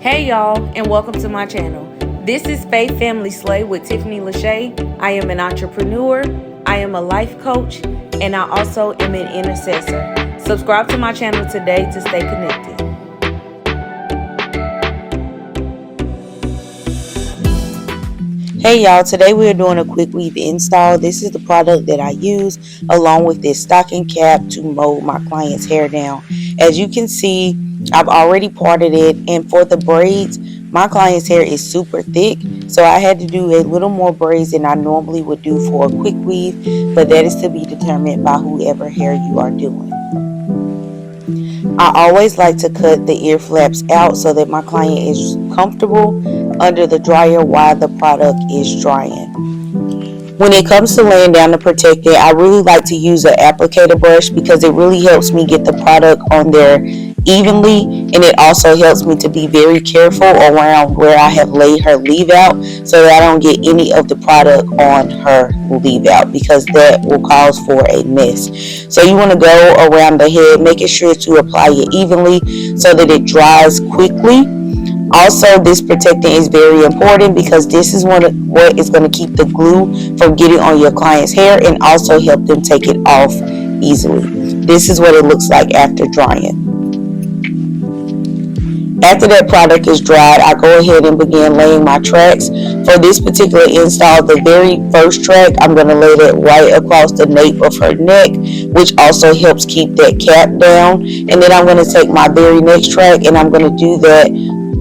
Hey y'all, and welcome to my channel. This is Faith Family Slay with Tiffany Lasha. I am an entrepreneur, I am a life coach, and I also am an intercessor. Subscribe to my channel today to stay connected. Hey y'all, today we're doing a quick weave install. This is the product that I use along with this stocking cap to mold my client's hair down. As you can see, I've already parted it, and for the braids, my client's hair is super thick, so I had to do a little more braids than I normally would do for a quick weave, but that is to be determined by whoever hair you are doing. I always like to cut the ear flaps out so that my client is comfortable under the dryer while the product is drying. When it comes to laying down the protectant, I really like to use an applicator brush because it really helps me get the product on there evenly, and it also helps me to be very careful around where I have laid her leave out so that I don't get any of the product on her leave out, because that will cause for a mess. So you want to go around the head, making sure to apply it evenly so that it dries quickly. Also, this protectant is very important because this is what is going to keep the glue from getting on your client's hair and also help them take it off easily. This is what it looks like after drying. After that product is dried, I go ahead and begin laying my tracks. For this particular install, the very first track, I'm going to lay that right across the nape of her neck, which also helps keep that cap down. And then I'm going to take my very next track and I'm going to do that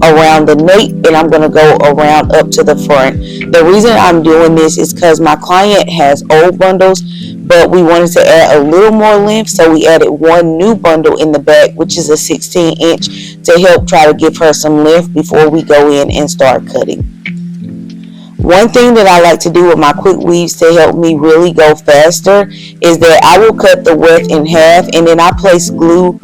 around the nape, and I'm going to go around up to the front. The reason I'm doing this is because my client has old bundles, but we wanted to add a little more length, so we added one new bundle in the back, which is a 16-inch, to help try to give her some length before we go in and start cutting. One thing that I like to do with my quick weaves to help me really go faster is that I will cut the weft in half, and then I place glue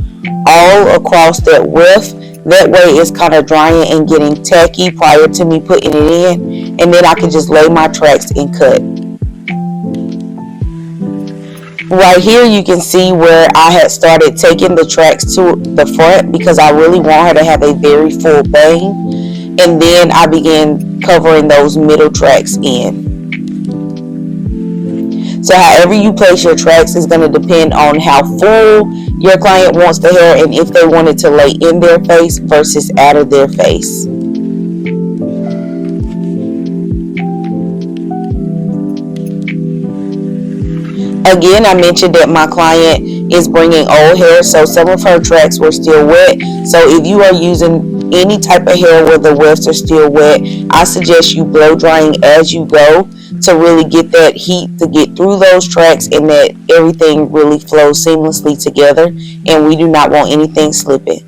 all across that weft. That way it's kind of drying and getting tacky prior to me putting it in, and then I can just lay my tracks and cut. Right here you can see where I had started taking the tracks to the front because I really want her to have a very full bang, and then I began covering those middle tracks in. So however you place your tracks is going to depend on how full your client wants the hair and if they want it to lay in their face versus out of their face. Again, I mentioned that my client is bringing old hair, so some of her tracks were still wet. So if you are using any type of hair where the wefts are still wet, I suggest you blow drying as you go to really get that heat to get through those tracks and that everything really flows seamlessly together, and we do not want anything slipping.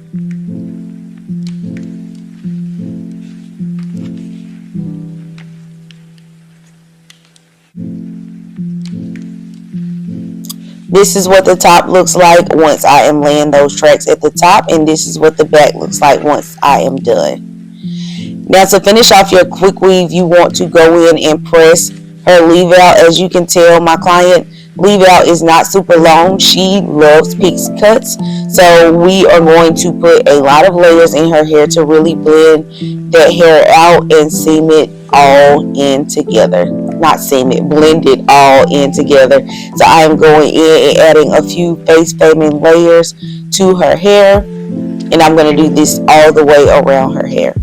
This is what the top looks like once I am laying those tracks at the top, and this is what the back looks like once I am done. Now, to finish off your quick weave, you want to go in and press her leave out. As you can tell, my client leave out is not super long. She loves pix cuts, so we are going to put a lot of layers in her hair to really blend that hair out and seam it all in together. Not seam it, blend it all in together. So I am going in and adding a few face framing layers to her hair, and I'm going to do this all the way around her hair.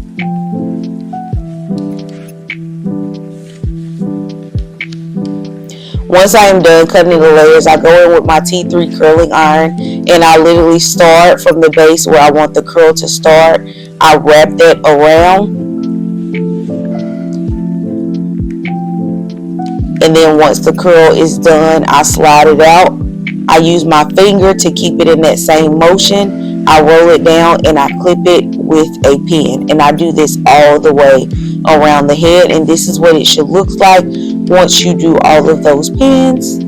Once I am done cutting the layers, I go in with my T3 curling iron, and I literally start from the base where I want the curl to start. I wrap that around, and then once the curl is done, I slide it out. I use my finger to keep it in that same motion. I roll it down and I clip it with a pin, and I do this all the way around the head, and this is what it should look like once you do all of those pins.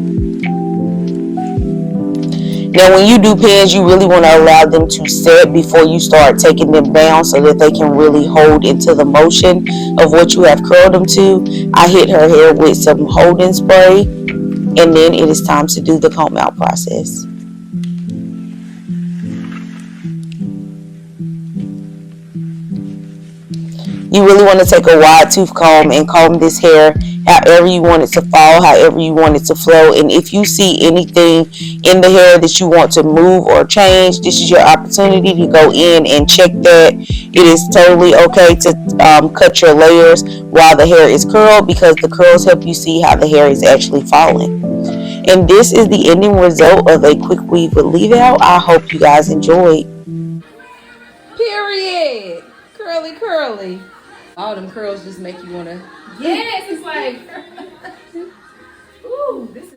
Now when you do pins, you really want to allow them to set before you start taking them down so that they can really hold into the motion of what you have curled them to. I hit her hair with some holding spray, and then it is time to do the comb out process. You really want to take a wide tooth comb and comb this hair however you want it to fall, however you want it to flow. And if you see anything in the hair that you want to move or change, this is your opportunity to go in and check that. It is totally okay to cut your layers while the hair is curled, because the curls help you see how the hair is actually falling. And this is the ending result of a quick weave with leave out. I hope you guys enjoyed. Period. Curly, curly. All them curls just make you wanna. Yes, it's like, ooh, this is